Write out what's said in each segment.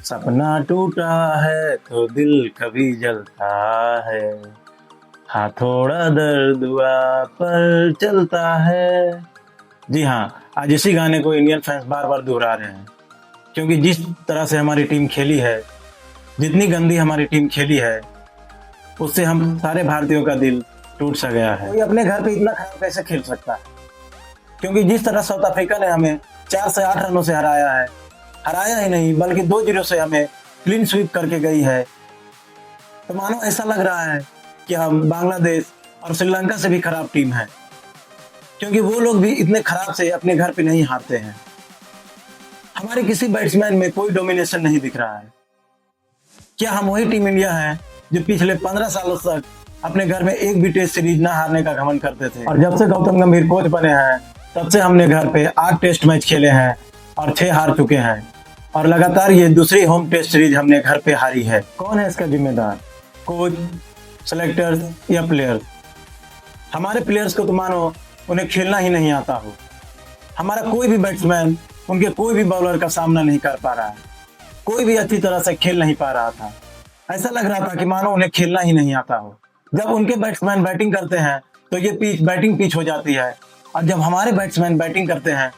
सपना टूटा है तो दिल कभी जलता है, हाँ थोड़ा दर्द हुआ पर चलता है। जी हाँ, आज इसी गाने को इंडियन फैंस बार बार दोहरा रहे हैं, क्योंकि जिस तरह से हमारी टीम खेली है, जितनी गंदी हमारी टीम खेली है, उससे हम सारे भारतीयों का दिल टूट सा गया है। कोई अपने घर पे इतना खराब कैसे खेल सकता है? क्योंकि जिस तरह साउथ अफ्रीका ने हमें 4 से 8 रनों से हराया है, हराया ही नहीं बल्कि 2-0 से हमें क्लीन स्वीप करके गई है, तो मानो ऐसा लग रहा है कि हम बांग्लादेश और श्रीलंका से भी खराब टीम है, क्योंकि वो लोग भी इतने खराब से अपने घर पे नहीं हारते हैं। हमारे किसी बैट्समैन में कोई डोमिनेशन नहीं दिख रहा है। क्या हम वही टीम इंडिया है जो पिछले 15 सालों तक अपने घर में एक भी टेस्ट सीरीज ना हारने का घमंड करते थे? और जब से गौतम गंभीर कोच बने हैं, तब से हमने घर पे 8 टेस्ट मैच खेले हैं और 6 हार चुके हैं, और लगातार ये दूसरी होम टेस्ट सीरीज हमने घर पे हारी है। कौन है इसका जिम्मेदार? कोच, सेलेक्टर्स या प्लेयर्स? हमारे प्लेयर्स को तो मानो उन्हें खेलना ही नहीं आता हो। हमारा कोई भी बैट्समैन उनके कोई भी बॉलर का सामना नहीं कर पा रहा है, कोई भी अच्छी तरह से खेल नहीं पा रहा था। ऐसा लग रहा था कि मानो उन्हें खेलना ही नहीं आता हो। जब उनके बैट्समैन बैटिंग करते हैं तो ये पिच बैटिंग पिच हो जाती है, और जब हमारे बैट्समैन बैटिंग करते हैं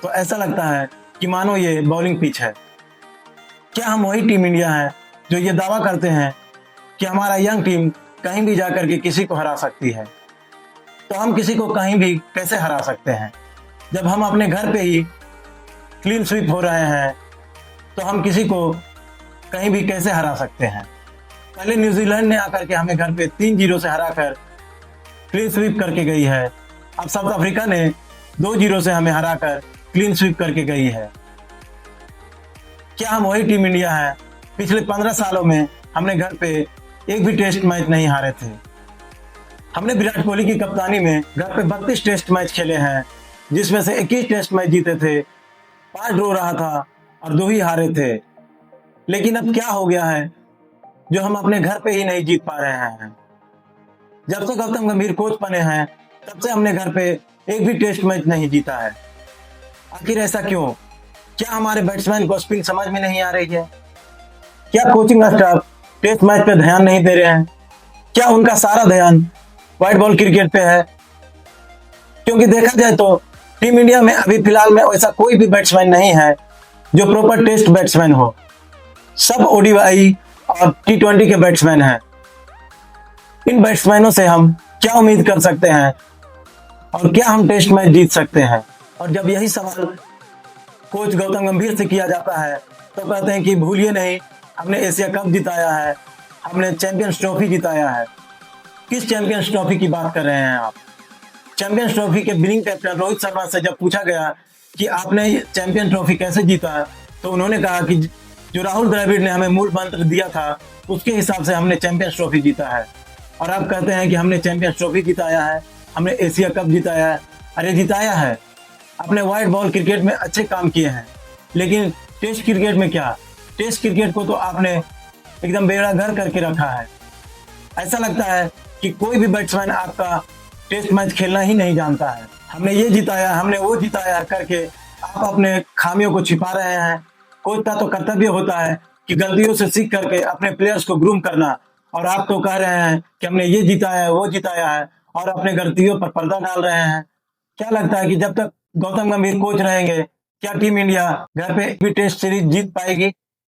तो ऐसा लगता है कि मानो ये बॉलिंग पिच है। क्या हम वही टीम इंडिया है जो ये दावा करते हैं कि हमारा यंग टीम कहीं भी जाकर के किसी को हरा सकती है? तो हम किसी को कहीं भी कैसे हरा सकते हैं? जब हम अपने घर पे ही क्लीन स्वीप हो रहे हैं, तो हम किसी को कहीं भी कैसे हरा सकते हैं? पहले न्यूजीलैंड ने आकर के हमें घर पे 3-0 से हराकर क्लीन स्वीप करके गई है। अब साउथ अफ्रीका ने 2-0 से हमें हराकर क्लीन स्वीप करके गई है। क्या हम वही टीम इंडिया है? पिछले 15 सालों में हमने घर पे एक भी टेस्ट मैच नहीं हारे थे। हमने विराट कोहली की कप्तानी में घर पे 32 टेस्ट मैच खेले हैं, जिसमें से 21 टेस्ट मैच जीते थे, 5 ड्रॉ रहा था और 2 ही हारे थे। लेकिन अब क्या हो गया है जो हम अपने घर पे ही नहीं जीत पा रहे हैं? जब से गौतम गंभीर कोच बने हैं, तब से हमने घर पे एक भी टेस्ट मैच नहीं जीता है। आखिर ऐसा क्यों? क्या हमारे बैट्समैन को स्पिन समझ में नहीं आ रही है? क्या कोचिंग स्टाफ टेस्ट मैच पे ध्यान नहीं दे रहे हैं? क्या उनका सारा ध्यान व्हाइट बॉल क्रिकेट पे है? क्योंकि देखा जाए तो टीम इंडिया में अभी फिलहाल में ऐसा कोई भी बैट्समैन नहीं है जो प्रॉपर टेस्ट बैट्समैन हो। सब ओडीआई और टी20 के बैट्समैन हैं। इन बैट्समैनों से हम क्या उम्मीद कर सकते हैं, और क्या हम टेस्ट मैच जीत सकते हैं? और जब यही सवाल कोच गौतम गंभीर से किया जाता है, तो कहते हैं कि भूलिए नहीं, हमने एशिया कप जिताया है, हमने चैंपियंस ट्रॉफी जिताया है। किस चैंपियंस ट्रॉफी की बात कर रहे हैं आप? चैंपियंस ट्रॉफी के विनिंग कैप्टन रोहित शर्मा से जब पूछा गया कि आपने चैंपियन ट्रॉफी कैसे जीता, तो उन्होंने कहा कि जो राहुल द्रविड़ ने हमें मूल मंत्र दिया था, उसके हिसाब से हमने चैंपियंस ट्रॉफी जीता है। और आप कहते हैं कि हमने चैंपियंस ट्रॉफी जिताया है, हमने एशिया कप जिताया है। अरे जिताया है, अपने व्हाइट बॉल क्रिकेट में अच्छे काम किए हैं, लेकिन टेस्ट क्रिकेट में क्या? टेस्ट क्रिकेट को तो आपने एकदम बेड़ा गर्क करके रखा है। ऐसा लगता है कि कोई भी बैट्समैन आपका टेस्ट मैच खेलना ही नहीं जानता है। हमने ये जिताया, हमने वो जिताया करके आप अपने खामियों को छिपा रहे हैं। कोच का तो कर्तव्य होता है कि गलतियों से सीख करके अपने प्लेयर्स को ग्रूम करना, और आप तो कह रहे हैं कि हमने ये जिताया है, वो जिताया है, और अपने गलतियों पर पर्दा डाल रहे हैं। क्या लगता है कि जब तक गौतम गंभीर कोच रहेंगे, क्या टीम इंडिया घर पे भी टेस्ट सीरीज जीत पाएगी?